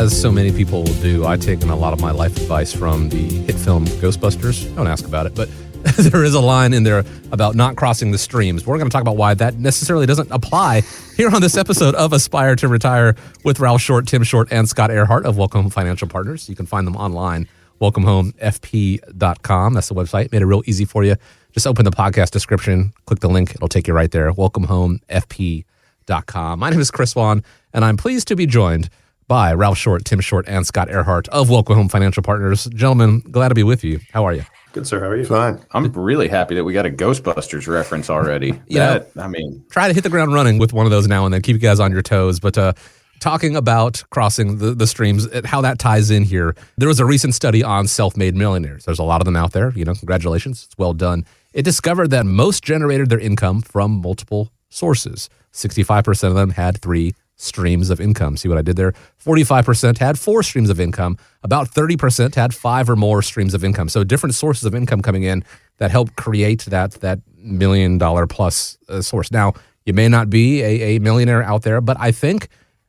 as so many people do, I've taken a lot of my life advice from the hit film Ghostbusters. Don't ask about it, but there is a line in there about not crossing the streams. We're going to talk about why that necessarily doesn't apply here on this episode of Aspire to Retire with Ralph Short, Tim Short, and Scott Earhart of Welcome Home Financial Partners. You can find them online, welcomehomefp.com. That's the website. Made it real easy for you. Just open the podcast description, click the link. It'll take you right there, welcomehomefp.com. My name is Chris Vaughn, and I'm pleased to be joined by Ralph Short, Tim Short, and Scott Earhart of Welcome Home Financial Partners. Gentlemen, glad to be with you. How are you? Good, sir. How are you? Fine. I'm really happy that we got a Ghostbusters reference already. Try to hit the ground running with one of those now and then. Keep you guys on your toes. But talking about crossing the streams, how that ties in here, there was a recent study on self-made millionaires. There's a lot of them out there. Congratulations. It's well done. It discovered that most generated their income from multiple sources. 65% of them had 3 streams of income. See what I did there? 45% had 4 streams of income. About 30% had 5 or more streams of income. So different sources of income coming in that help create that $1 million plus source. Now, you may not be a millionaire out there, but I think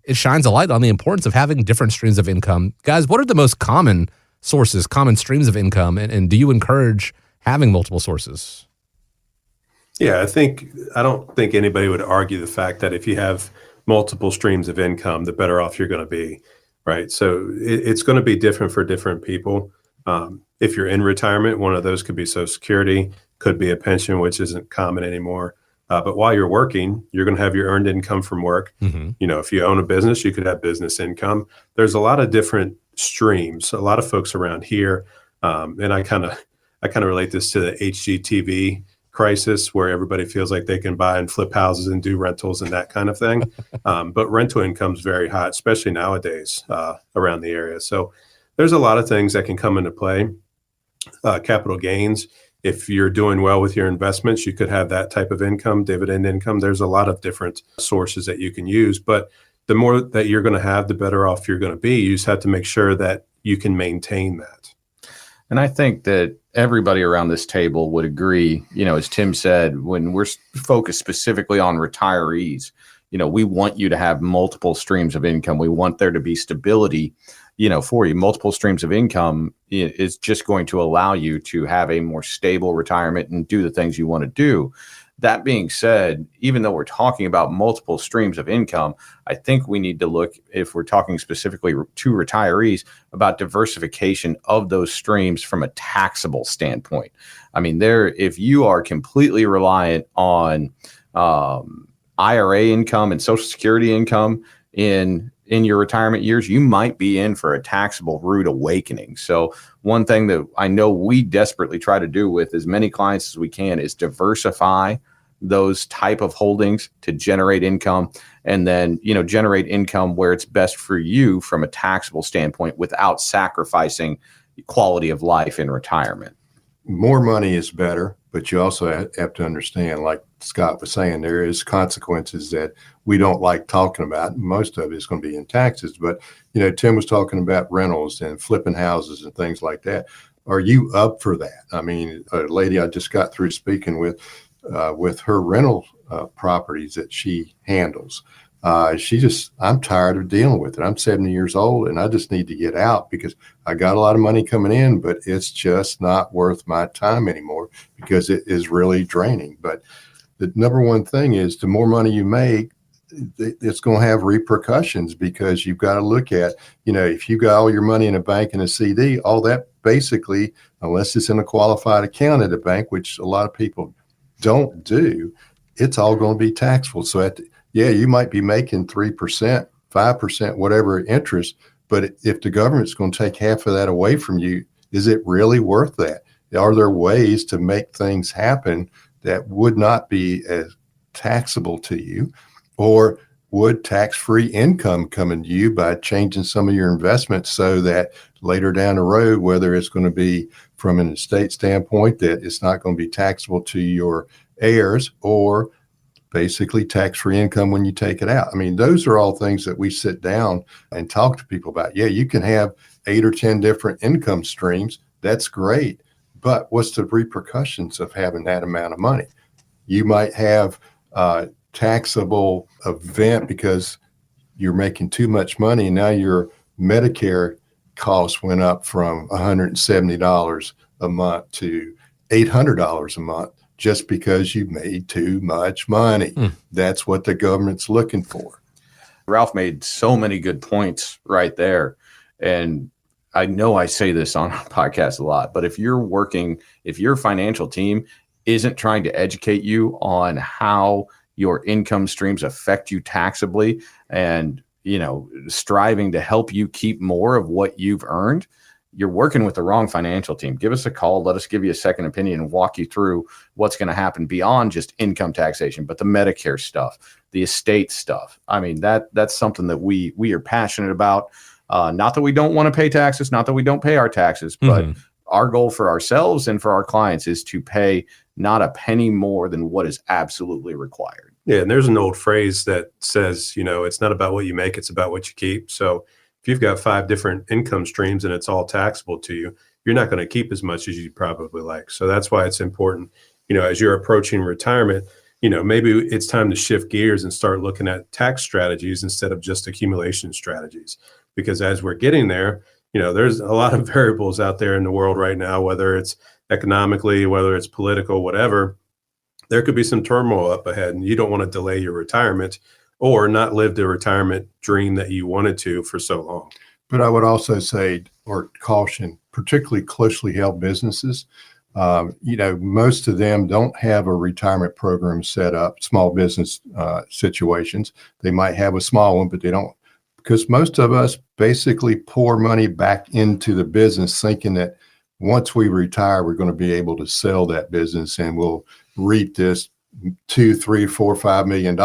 it shines a light on the importance of having different streams of income. Guys, what are the most common sources, common streams of income, and do you encourage having multiple sources? Yeah, I don't think anybody would argue the fact that if you have multiple streams of income, the better off you're going to be, right? So it's going to be different for different people. If you're in retirement, one of those could be Social Security, could be a pension, which isn't common anymore. But while you're working, you're going to have your earned income from work. Mm-hmm. If you own a business, you could have business income. There's a lot of different streams. A lot of folks around here, and I kind of relate this to the HGTV crisis, where everybody feels like they can buy and flip houses and do rentals and that kind of thing. But rental income is very hot, especially nowadays around the area. So there's a lot of things that can come into play. Capital gains. If you're doing well with your investments, you could have that type of income, dividend income. There's a lot of different sources that you can use. But the more that you're going to have, the better off you're going to be. You just have to make sure that you can maintain that. And I think that everybody around this table would agree, as Tim said, when we're focused specifically on retirees, we want you to have multiple streams of income. We want there to be stability, for you. Multiple streams of income is just going to allow you to have a more stable retirement and do the things you want to do. That being said, even though we're talking about multiple streams of income, I think we need to look, if we're talking specifically to retirees, about diversification of those streams from a taxable standpoint. I mean, if you are completely reliant on IRA income and Social Security income in your retirement years, you might be in for a taxable rude awakening. So one thing that I know we desperately try to do with as many clients as we can is diversify those type of holdings to generate income, and then, generate income where it's best for you from a taxable standpoint without sacrificing quality of life in retirement. More money is better, but you also have to understand, like Scott was saying, there is consequences that we don't like talking about. Most of it is going to be in taxes, but Tim was talking about rentals and flipping houses and things like that. Are you up for that? I mean, a lady I just got through speaking with her rental properties that she handles. I'm tired of dealing with it. I'm 70 years old and I just need to get out because I got a lot of money coming in, but it's just not worth my time anymore because it is really draining. But the number one thing is the more money you make, it's going to have repercussions, because you've got to look at, if you got all your money in a bank and a CD, all that basically, unless it's in a qualified account at a bank, which a lot of people don't do, it's all going to be taxable. So you might be making 3%, 5%, whatever interest, but if the government's going to take half of that away from you, is it really worth that? Are there ways to make things happen that would not be as taxable to you? Or would tax-free income come into you by changing some of your investments so that later down the road, whether it's going to be from an estate standpoint, that it's not going to be taxable to your heirs, or basically tax-free income when you take it out? I mean, those are all things that we sit down and talk to people about. Yeah, you can have 8 or 10 different income streams. That's great. But what's the repercussions of having that amount of money? You might have taxable event because you're making too much money and now you're Medicare costs went up from $170 a month to $800 a month just because you made too much money. That's what the government's looking for. Ralph made so many good points right there. And I know I say this on our podcast a lot, but if your financial team isn't trying to educate you on how your income streams affect you taxably and, striving to help you keep more of what you've earned, you're working with the wrong financial team. Give us a call. Let us give you a second opinion and walk you through what's going to happen beyond just income taxation, but the Medicare stuff, the estate stuff. I mean, that's something that we are passionate about. Not that we don't want to pay taxes, not that we don't pay our taxes, but our goal for ourselves and for our clients is to pay not a penny more than what is absolutely required. Yeah, and there's an old phrase that says, it's not about what you make, it's about what you keep. So if you've got 5 different income streams and it's all taxable to you, you're not going to keep as much as you'd probably like. So that's why it's important, as you're approaching retirement, maybe it's time to shift gears and start looking at tax strategies instead of just accumulation strategies. Because as we're getting there, there's a lot of variables out there in the world right now, whether it's economically, whether it's political, whatever. There could be some turmoil up ahead, and you don't want to delay your retirement or not live the retirement dream that you wanted to for so long. But I would also say, or caution, particularly closely held businesses, most of them don't have a retirement program set up, small business situations. They might have a small one, but they don't, because most of us basically pour money back into the business thinking that once we retire, we're going to be able to sell that business and we'll reap this $2, $3, $4, $5 million.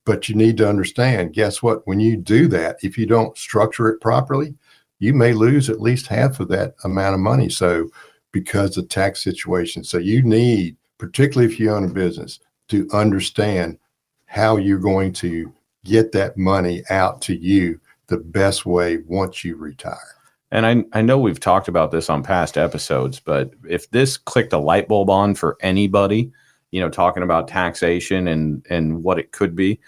But you need to understand, guess what? When you do that, if you don't structure it properly, you may lose at least half of that amount of money. So because of tax situations. So you need, particularly if you own a business, to understand how you're going to get that money out to you the best way once you retire. And I know we've talked about this on past episodes, but if this clicked a light bulb on for anybody, talking about taxation and what it could be,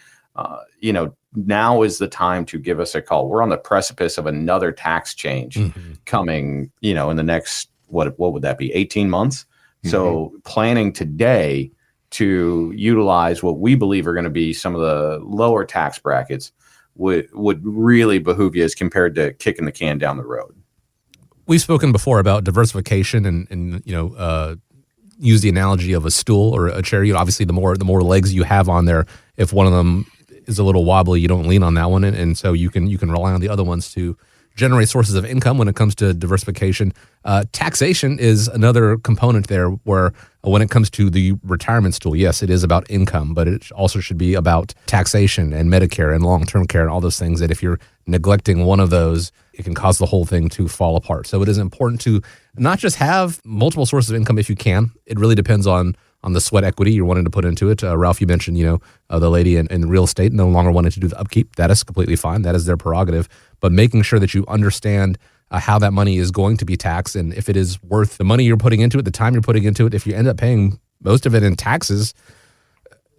now is the time to give us a call. We're on the precipice of another tax change coming, in the next, what would that be, 18 months? So planning today to utilize what we believe are going to be some of the lower tax brackets would really behoove you as compared to kicking the can down the road. We've spoken before about diversification and use the analogy of a stool or a chair. Obviously the more legs you have on there, if one of them is a little wobbly, you don't lean on that one, and so you can rely on the other ones to generate sources of income. When it comes to diversification, taxation is another component there, where when it comes to the retirement stool, yes, it is about income, but it also should be about taxation and Medicare and long-term care and all those things that if you're neglecting one of those, it can cause the whole thing to fall apart. So it is important to not just have multiple sources of income if you can. It really depends on the sweat equity you're wanting to put into it. Ralph, you mentioned, the lady in real estate no longer wanted to do the upkeep. That is completely fine. That is their prerogative. But making sure that you understand how that money is going to be taxed, and if it is worth the money you're putting into it, the time you're putting into it. If you end up paying most of it in taxes,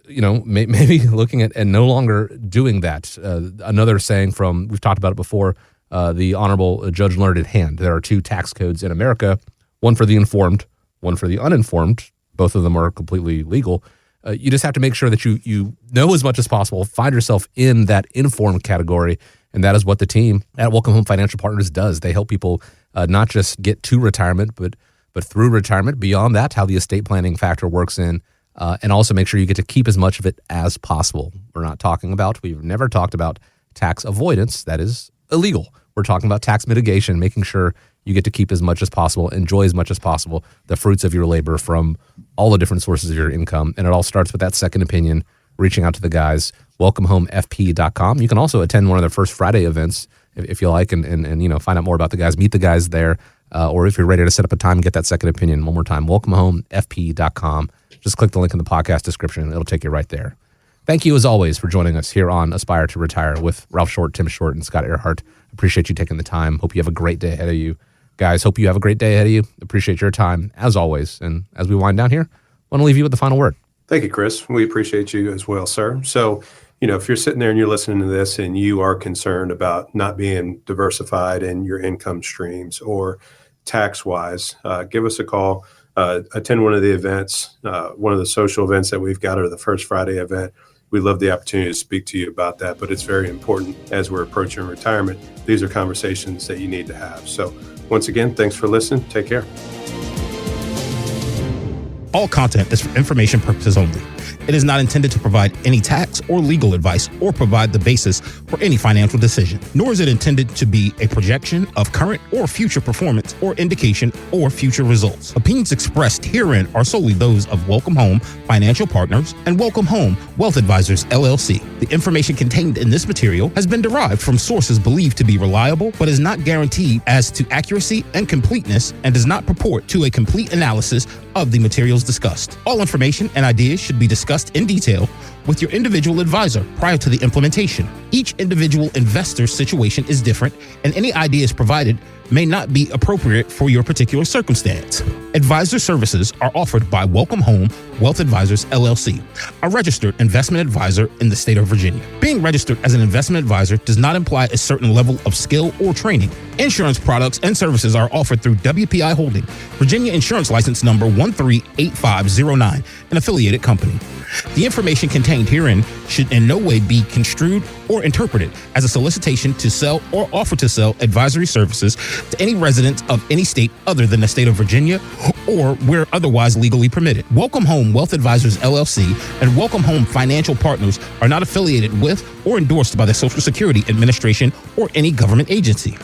maybe looking at and no longer doing that. Another saying we've talked about it before, the Honorable Judge Learned Hand. There are 2 tax codes in America, one for the informed, one for the uninformed. Both of them are completely legal. You just have to make sure that you know as much as possible, find yourself in that informed category, and that is what the team at Welcome Home Financial Partners does. They help people not just get to retirement, but through retirement, beyond that, how the estate planning factor works in, and also make sure you get to keep as much of it as possible. We've never talked about tax avoidance. That is illegal. We're talking about tax mitigation, making sure you get to keep as much as possible, enjoy as much as possible the fruits of your labor from all the different sources of your income. And it all starts with that second opinion, reaching out to the guys, welcomehomefp.com. You can also attend one of their First Friday events if you like, and find out more about the guys, meet the guys there. Or if you're ready to set up a time and get that second opinion, one more time, welcomehomefp.com. Just click the link in the podcast description and it'll take you right there. Thank you, as always, for joining us here on Aspire to Retire with Ralph Short, Tim Short, and Scott Earhart. Appreciate you taking the time. Hope you have a great day ahead of you. Guys, hope you have a great day ahead of you. Appreciate your time, as always. And as we wind down here, I want to leave you with the final word. Thank you, Chris. We appreciate you as well, sir. So if you're sitting there and you're listening to this and you are concerned about not being diversified in your income streams or tax-wise, give us a call. Attend one of the events, one of the social events that we've got, or the First Friday event. We'd love the opportunity to speak to you about that, but it's very important as we're approaching retirement. These are conversations that you need to have. So once again, thanks for listening. Take care. All content is for information purposes only. It is not intended to provide any tax or legal advice or provide the basis for any financial decision, nor is it intended to be a projection of current or future performance or indication or future results. Opinions expressed herein are solely those of Welcome Home Financial Partners and Welcome Home Wealth Advisors, LLC. The information contained in this material has been derived from sources believed to be reliable, but is not guaranteed as to accuracy and completeness and does not purport to a complete analysis of the materials discussed. All information and ideas should be discussed in detail with your individual advisor prior to the implementation. Each individual investor's situation is different, and any ideas provided may not be appropriate for your particular circumstance. Advisor services are offered by Welcome Home Wealth Advisors, LLC, a registered investment advisor in the state of Virginia. Being registered as an investment advisor does not imply a certain level of skill or training. Insurance products and services are offered through WPI Holding, Virginia Insurance License Number 138509, an affiliated company. The information contained herein should in no way be construed or interpreted as a solicitation to sell or offer to sell advisory services to any resident of any state other than the state of Virginia or where otherwise legally permitted. Welcome Home Wealth Advisors, LLC and Welcome Home Financial Partners are not affiliated with or endorsed by the Social Security Administration or any government agency.